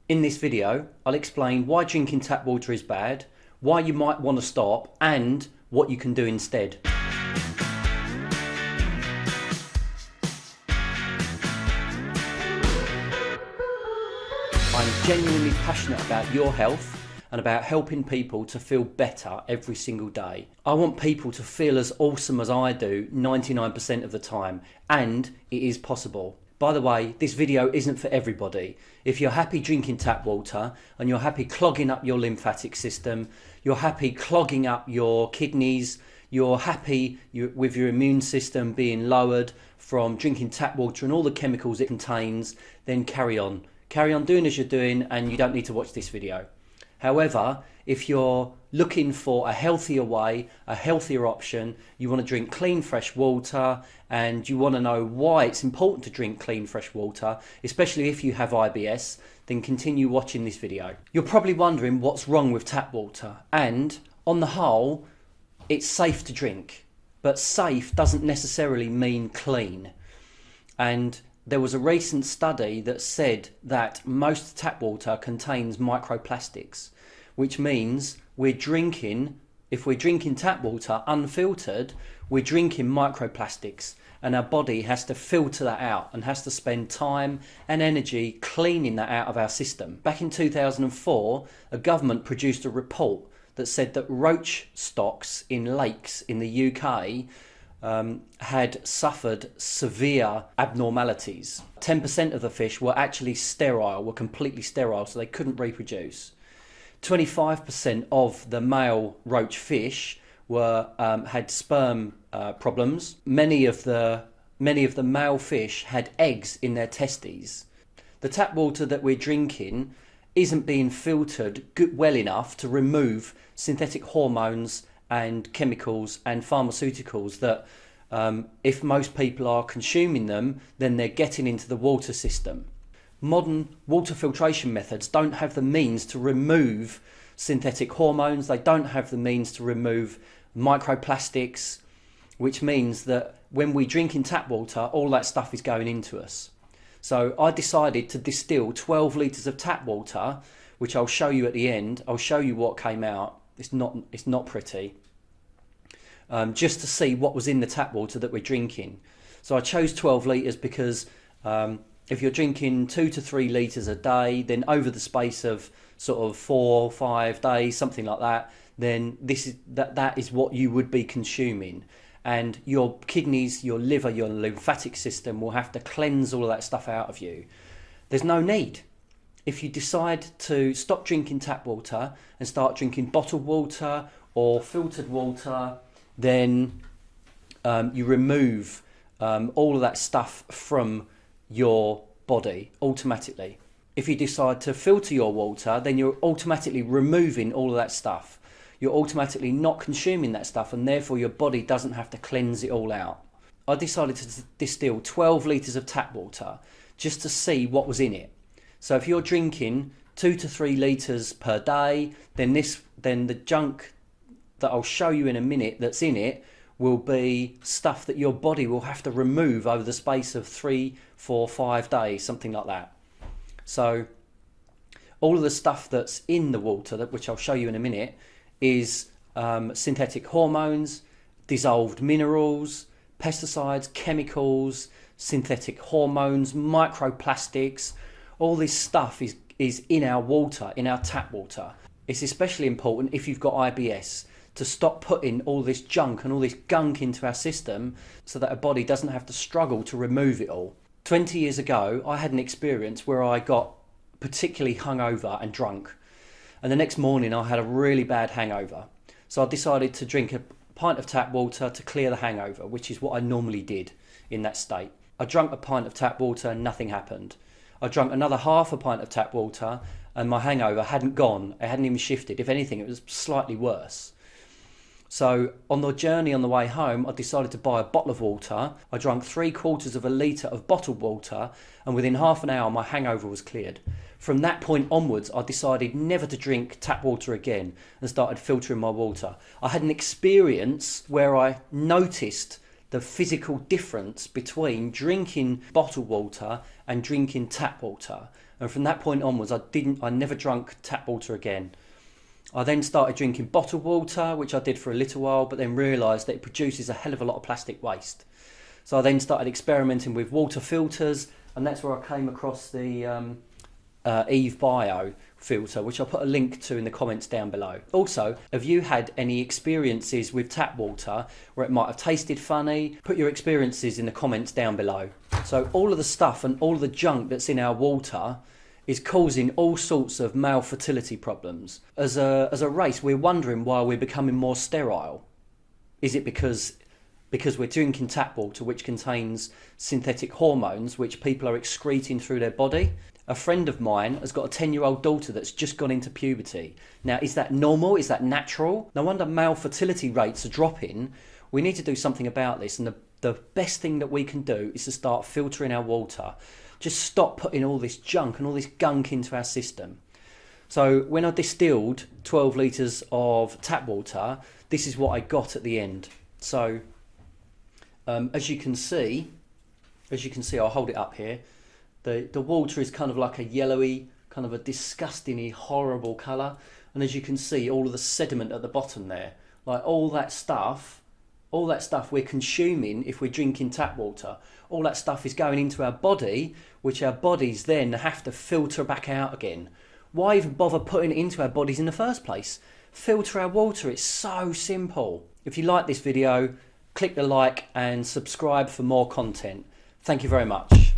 In this video, I'll explain why drinking tap water is bad, why you might want to stop, and what you can do instead. I'm genuinely passionate about your health and about helping people to feel better every single day. I want people to feel as awesome as I do 99% of the time, and it is possible. By the way, this video isn't for everybody. If you're happy drinking tap water and you're happy clogging up your lymphatic system, you're happy clogging up your kidneys, you're happy with your immune system being lowered from drinking tap water and all the chemicals it contains, then carry on. Carry on doing as you're doing and you don't need to watch this video. However, if you're looking for a healthier way, a healthier option, you want to drink clean fresh water and you want to know why it's important to drink clean fresh water, especially if you have IBS, then continue watching this video. You're probably wondering what's wrong with tap water, and on the whole, it's safe to drink, but safe doesn't necessarily mean clean. And there was a recent study that said that most tap water contains microplastics, which means if we're drinking tap water unfiltered, we're drinking microplastics, and our body has to filter that out and has to spend time and energy cleaning that out of our system. Back in 2004, a government produced a report that said that roach stocks in lakes in the UK had suffered severe abnormalities. 10% of the fish were actually sterile, were completely sterile, so they couldn't reproduce. 25% of the male roach fish had sperm problems. Many of the male fish had eggs in their testes. The tap water that we're drinking isn't being filtered well enough to remove synthetic hormones and chemicals and pharmaceuticals that if most people are consuming them, then they're getting into the water system. Modern water filtration methods don't have the means to remove synthetic hormones, they don't have the means to remove microplastics, which means that when we drink in tap water, all that stuff is going into us. So I decided to distill 12 litres of tap water, which I'll show you at the end. I'll show you what came out. It's not pretty. Just to see what was in the tap water that we're drinking. So I chose 12 litres because if you're drinking 2 to 3 litres a day, then over the space of sort of 4 or 5 days, something like that, then that is what you would be consuming. And your kidneys, your liver, your lymphatic system will have to cleanse all of that stuff out of you. There's no need. If you decide to stop drinking tap water and start drinking bottled water or filtered water, then you remove all of that stuff from your body automatically. If you decide to filter your water, then you're automatically removing all of that stuff. You're automatically not consuming that stuff, and therefore your body doesn't have to cleanse it all out. I decided to distill 12 litres of tap water just to see what was in it. So if you're drinking 2 to 3 litres per day, then the junk that I'll show you in a minute that's in it will be stuff that your body will have to remove over the space of 3, 4, 5 days, something like that. So all of the stuff that's in the water, which I'll show you in a minute, is synthetic hormones, dissolved minerals, pesticides, chemicals, synthetic hormones, microplastics. All this stuff is in our water, in our tap water. It's especially important if you've got IBS, to stop putting all this junk and all this gunk into our system so that our body doesn't have to struggle to remove it all. 20 years ago, I had an experience where I got particularly hungover and drunk. And the next morning I had a really bad hangover. So I decided to drink a pint of tap water to clear the hangover, which is what I normally did in that state. I drank a pint of tap water and nothing happened. I drank another half a pint of tap water and my hangover hadn't gone. It hadn't even shifted. If anything, it was slightly worse. So on the journey on the way home, I decided to buy a bottle of water. I drank 3/4 of a litre of bottled water, and within half an hour my hangover was cleared. From that point onwards, I decided never to drink tap water again and started filtering my water. I had an experience where I noticed the physical difference between drinking bottled water and drinking tap water. And from that point onwards, I never drunk tap water again. I then started drinking bottled water, which I did for a little while, but then realised that it produces a hell of a lot of plastic waste. So I then started experimenting with water filters, and that's where I came across the Eve Bio filter, which I'll put a link to in the comments down below. Also, have you had any experiences with tap water where it might have tasted funny? Put your experiences in the comments down below. So all of the stuff and all of the junk that's in our water is causing all sorts of male fertility problems. As a race, we're wondering why we're becoming more sterile. Is it because we're drinking tap water, which contains synthetic hormones, which people are excreting through their body? A friend of mine has got a 10-year-old daughter that's just gone into puberty. Now, is that normal? Is that natural? No wonder male fertility rates are dropping. We need to do something about this, and the best thing that we can do is to start filtering our water. Just stop putting all this junk and all this gunk into our system. So when I distilled 12 litres of tap water, this is what I got at the end. So as you can see, I'll hold it up here. The water is kind of like a yellowy, kind of a disgustingly horrible colour. And as you can see, all of the sediment at the bottom there, like all that stuff we're consuming if we're drinking tap water. All that stuff is going into our body, which our bodies then have to filter back out again. Why even bother putting it into our bodies in the first place? Filter our water, it's so simple. If you like this video, click the like and subscribe for more content. Thank you very much.